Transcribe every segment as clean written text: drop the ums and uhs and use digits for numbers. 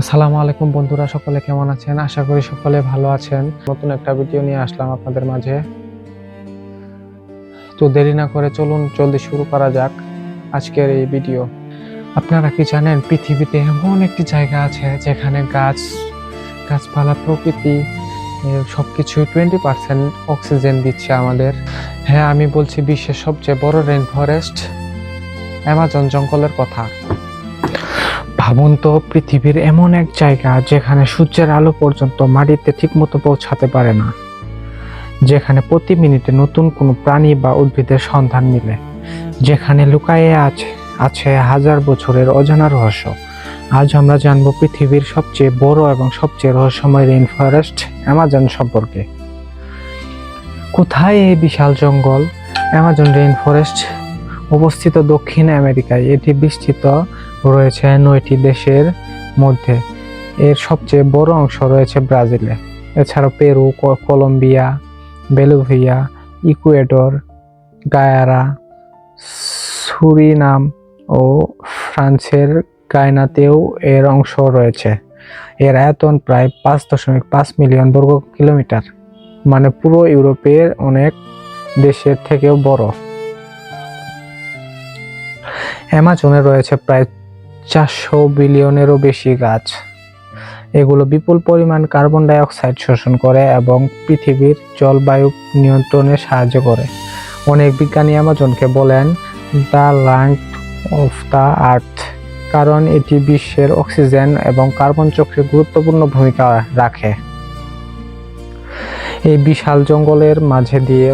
আসসালামু আলাইকুম বন্ধুরা, সকলে কেমন আছেন? আশা করি সকলে ভালো আছেন। নতুন একটা ভিডিও নিয়ে আসলাম আপনাদের মাঝে। তো দেরি না করে চলুন জলদি শুরু করা যাক আজকের এই ভিডিও। আপনারা কি জানেন পৃথিবীতে এমন একটি জায়গা আছে যেখানে গাছপালা প্রকৃতি সবকিছু 20% অক্সিজেন দিচ্ছে আমাদের। হ্যাঁ, আমি বলছি বিশ্বের সবচেয়ে বড় রেইন ফরেস্ট অ্যামাজন জঙ্গলের কথা। ভাবুন তো, পৃথিবীর এমন এক জায়গা যেখানে সূর্যের আলো পর্যন্ত মাটিতে ঠিকমতো পৌঁছাতে পারে না, যেখানে প্রতি মিনিটে নতুন কোনো প্রাণী বা উদ্ভিদের সন্ধান মিলে, যেখানে লুকায়ে আছে হাজার বছরের অজানা রহস্য। আজ আমরা জানব পৃথিবীর সবচেয়ে বড় এবং সবচেয়ে রহস্যময় রেইন ফরেস্ট অ্যামাজন সম্পর্কে। কোথায় এই বিশাল জঙ্গল? অ্যামাজন রেইন ফরেস্ট অবস্থিত দক্ষিণ আমেরিকায়। এটি বিস্তৃত রয়েছে 9টি দেশের মধ্যে। এর সবচেয়ে বড় অংশ রয়েছে ব্রাজিলে। এছাড়াও Peru, Colombia, Bolivia, Ecuador, Guyana, Suriname ও ফ্রান্সের গায়ানাতেও এর অংশ রয়েছে। এর আয়তন প্রায় 5.5 মিলিয়ন বর্গ কিলোমিটার, মানে পুরো ইউরোপের অনেক দেশের থেকেও বড়। অ্যামাজনে রয়েছে প্রায় 400 বিলিয়নেরও বেশি গাছ। এগুলো বিপুল পরিমাণ কার্বন ডাই অক্সাইড শোষণ করে এবং পৃথিবীর জলবায়ু নিয়ন্ত্রণে সাহায্য করে। অনেক বিজ্ঞানী অ্যামাজনকে বলেন the lungs of the earth, কারণ এটি বিশ্বের অক্সিজেন এবং কার্বন চক্রে গুরুত্বপূর্ণ ভূমিকা রাখে। এই বিশাল জঙ্গলের মাঝে দিয়ে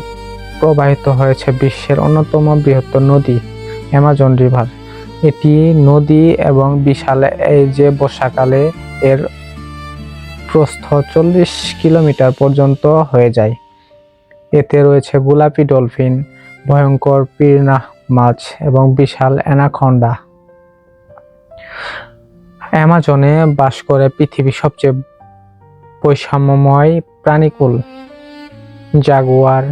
প্রবাহিত হয়েছে বিশ্বের অন্যতম বৃহত্তম নদী অ্যামাজন রিভার। এটি নদী এবং বিশাল, এই যে বর্ষাকালে এর প্রস্থ 40 কিলোমিটার পর্যন্ত হয়ে যায়। এতে রয়েছে গোলাপি ডলফিন, ভয়ঙ্কর পিরানহা মাছ এবং বিশাল অ্যানাকোন্ডা। অ্যামাজনে বাস করে পৃথিবীর সবচেয়ে বৈষম্যময় প্রাণীকুল, জাগুয়ার,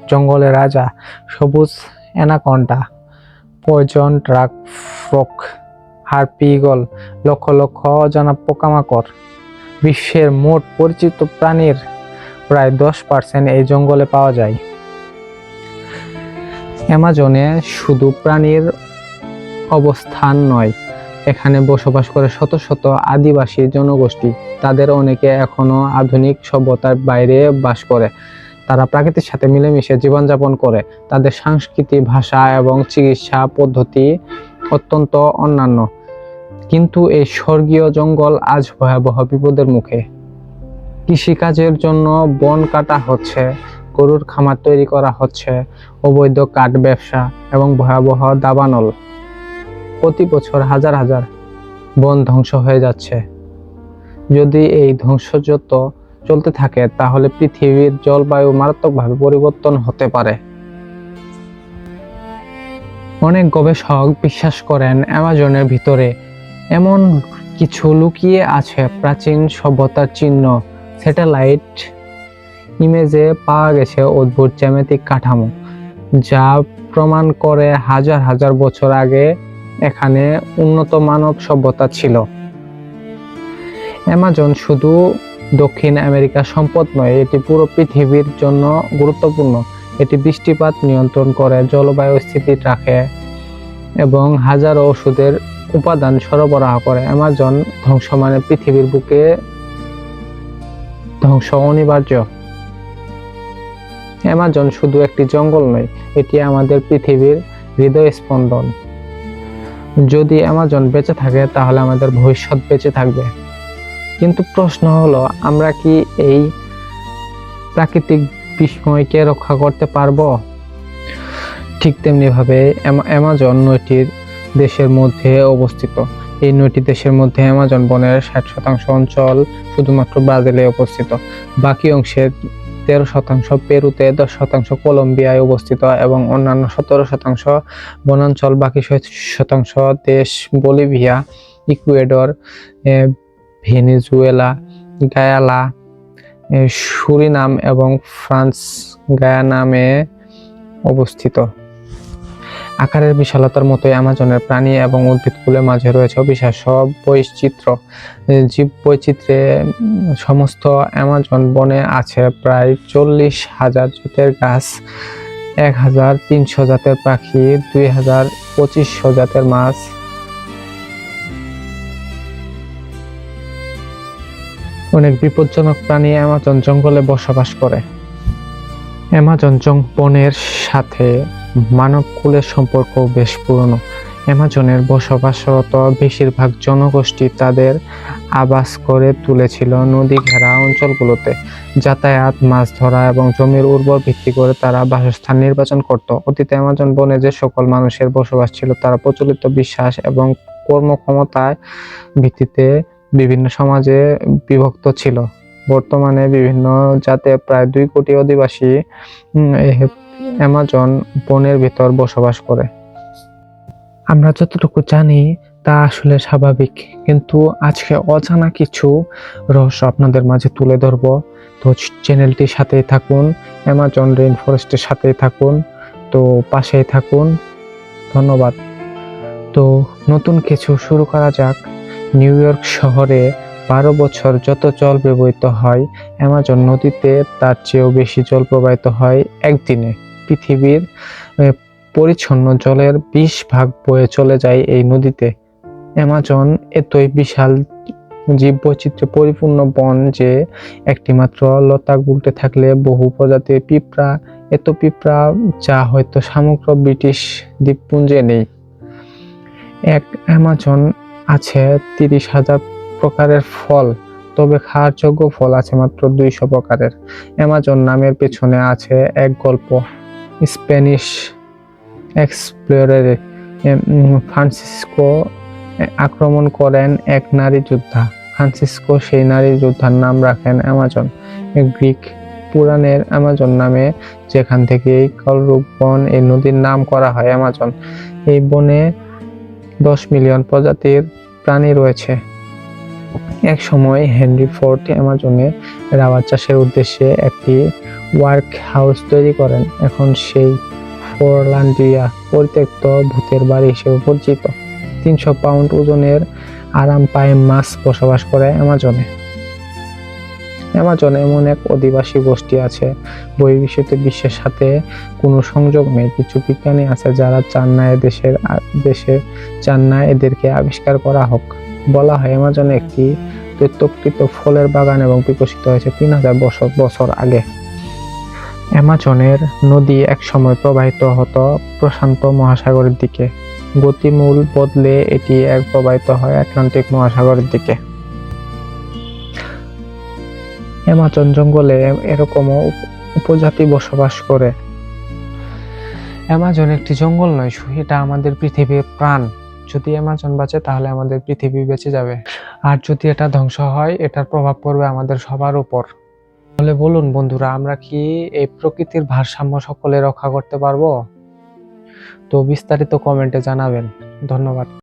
জঙ্গলের রাজা, সবুজ anaconda, poison dart frog, harpy eagle, লক্ষ লক্ষ অজানা পোকামাকড়। বিশ্বের মোট পরিচিত প্রাণীর প্রায় 10% এই জঙ্গলে পাওয়া যায়। অ্যামাজনে শুধু প্রাণীর অবস্থান নয়, এখানে বসবাস করে শত শত আদিবাসী জনগোষ্ঠী। তাদের অনেকে এখনো আধুনিক সভ্যতার বাইরে বাস করে। তারা প্রকৃতির সাথে মিলেমিশে জীবনযাপন করে। তাদের সংস্কৃতি, ভাষা এবং চিকিৎসা পদ্ধতি অত্যন্ত অনন্য। কিন্তু এই স্বর্গীয় জঙ্গল আজ ভয়াবহ বিপদের মুখে। কৃষিকাজের জন্য বন কাটা হচ্ছে, গরুর খামার তৈরি করা হচ্ছে, অবৈধ কাঠ ব্যবসা এবং ভয়াবহ দাবানল। প্রতি বছর হাজার হাজার বন ধ্বংস হয়ে যাচ্ছে। যদি এই ধ্বংসযজ্ঞ চলতে থাকে তাহলে পৃথিবীর জলবায়ু মারাত্মকভাবে পরিবর্তন হতে পারে। অনেক গবেষক বিশ্বাস করেন অ্যামাজনের ভিতরে এমন কিছু লুকিয়ে আছে প্রাচীন সভ্যতার চিহ্ন। স্যাটেলাইট ইমেজে পাওয়া গেছে অদ্ভুত জ্যামিতিক কাঠামো, যা প্রমাণ করে হাজার হাজার বছর আগে এখানে উন্নত মানব সভ্যতা ছিল। অ্যামাজন শুধু দক্ষিণ আমেরিকার সম্পদ নয়, এটি পুরো পৃথিবীর জন্য গুরুত্বপূর্ণ। এটি বৃষ্টিপাত নিয়ন্ত্রণ করে, জলবায়ু স্থিতি রাখে এবং হাজারো ওষুধের উপাদান সরবরাহ করে। অ্যামাজন ধ্বংস মানে পৃথিবীর বুকে ধ্বংস অনিবার্য। অ্যামাজন শুধু একটি জঙ্গল নয়, এটি আমাদের পৃথিবীর হৃদয় স্পন্দন। যদি অ্যামাজন বেঁচে থাকে তাহলে আমাদের ভবিষ্যৎ বেঁচে থাকবে। কিন্তু প্রশ্ন হলো, আমরা কি এই প্রাকৃতিক বিস্ময়কে রক্ষা করতে পারবো? ঠিক তেমনি ভাবে অ্যামাজন 9টি দেশের মধ্যে অবস্থিত। এই 9টি দেশের মধ্যে অ্যামাজন বনের 60% অঞ্চল শুধুমাত্র ব্রাজিলে অবস্থিত। বাকি অংশের 13% পেরুতে, 10% কলম্বিয়ায় অবস্থিত এবং অন্যান্য 17% বনাঞ্চল। বাকি 6% দেশ Bolivia, Ecuador, Venezuela, Guyana, Surinam এবং ফ্রান্স গায়ানামে অবস্থিত। আকারের বিশালতার মতোই অ্যামাজনের প্রাণী এবং উদ্ভিদকুলের মাঝে রয়েছে অবিশ্বাস্য বৈচিত্র্য। জীব বৈচিত্র্যে সমস্ত অ্যামাজন বনে আছে প্রায় 40,000 জাতের গাছ, 1,300 জাতের পাখি, 2,2500 জাতের মাছ। অনেক বিপজ্জনক প্রাণী অ্যামাজন জঙ্গলে বসবাস করে। অ্যামাজন বনের সাথে মানবকুলের সম্পর্ক বেশ পুরনো। অ্যামাজনের বসবাসরত বেশিরভাগ জনগোষ্ঠী তাদের আবাস করে তুলেছিল নদী ঘেরা অঞ্চলগুলোতে। যাতায়াত, মাছ ধরা এবং জমির উর্বর ভিত্তি করে তারা বাসস্থান নির্বাচন করত। অতীতে অ্যামাজন বনে যে সকল মানুষের বসবাস ছিল তারা প্রচলিত বিশ্বাস এবং কর্মক্ষমতার ভিত্তিতে বিভিন্ন সমাজে বিভক্ত ছিল। বর্তমানে বিভিন্ন জাতে প্রায় 2 কোটি অধিবাসী অ্যামাজন বনের ভিতর বসবাস করে। আমরা যতটুকু জানি তা আসলে স্বাভাবিক, কিন্তু আজকে অজানা কিছু রহস্য আপনাদের মাঝে তুলে ধরবো। তো চ্যানেলটির সাথেই থাকুন, অ্যামাজন রেইন ফরেস্টের সাথেই থাকুন, তো পাশেই থাকুন। ধন্যবাদ। তো নতুন কিছু শুরু করা যাক। নিউ ইয়র্ক শহরে 12 বছর যত জল ব্যবহৃত হয়, অ্যামাজন নদীতে তার চেয়েও বেশি জল প্রবাহিত হয় একদিনে। পৃথিবীর পরিচ্ছন্ন জলের 20 ভাগ বয়ে চলে যায় এই নদীতে। অ্যামাজন এতই বিশাল জীববৈচিত্র্যে পরিপূর্ণ বন যে একটি মাত্র লতা গুলতে থাকলে বহু প্রজাতির পিঁপড়া, এত পিঁপড়া যা হয়তো সমগ্র ব্রিটিশ দ্বীপপুঞ্জে নেই। এক অ্যামাজন আছে 30,000 প্রকারের ফল, তবে খাওয়ার যোগ্য ফল আছে মাত্র 200 প্রকারের। অ্যামাজন নামের পেছনে আছে এক গল্প। স্প্যানিশ এক্সপ্লোরার ফ্রান্সিসকো আক্রমণ করেন এক নারী যোদ্ধা। ফ্রান্সিসকো সেই নারী যোদ্ধার নাম রাখেন অ্যামাজন। গ্রিক পুরাণের অ্যামাজন নামে, যেখান থেকে এই কলরূপ বন, এই নদীর নাম করা হয় অ্যামাজন। এই বনে 10 মিলিয়ন প্রজাতির প্রাণী রয়েছে। এক সময় হেনরি ফোর্ড অ্যামাজনে রাবার চাষের উদ্দেশ্যে একটি ওয়ার্ক হাউস তৈরি করেন। এখন সেই ফোরল্যান্ডিয়া পরিত্যক্ত ভূতের বাড়ি হিসেবে পরিচিত। 300 পাউন্ড ওজনের আরামপায়ে মাছ বসবাস করে অ্যামাজনে। অ্যামাজন এমন এক অধিবাসী গোষ্ঠী আছে বহির্বিশ্বিত বিশ্বের সাথে কোনো সংযোগ নেই। কিছু বিজ্ঞানী আছে যারা চান না এদেরকে আবিষ্কার করা হোক। বলা হয় অ্যামাজনে একটি দৈত্যকৃত ফলের বাগান এবং বিকশিত হয়েছে 3000 বছর আগে। অ্যামাজনের নদী এক সময় প্রবাহিত হতো প্রশান্ত মহাসাগরের দিকে। গতিমূল বদলে এটি প্রবাহিত হয় আটলান্টিক মহাসাগরের দিকে। অ্যামাজন জঙ্গলে এরকমও উপজাতি বসবাস করে। অ্যামাজন একটি জঙ্গল নয়, এটা আমাদের পৃথিবীর প্রাণ। যদি অ্যামাজন বাঁচে তাহলে আমাদের পৃথিবী বেঁচে যাবে, আর যদি এটা ধ্বংস হয় এটার প্রভাব পড়বে আমাদের সবার উপর। তাহলে বলুন বন্ধুরা, আমরা কি এই প্রকৃতির ভারসাম্য সকলে রক্ষা করতে পারবো? তো বিস্তারিত কমেন্টে জানাবেন। ধন্যবাদ।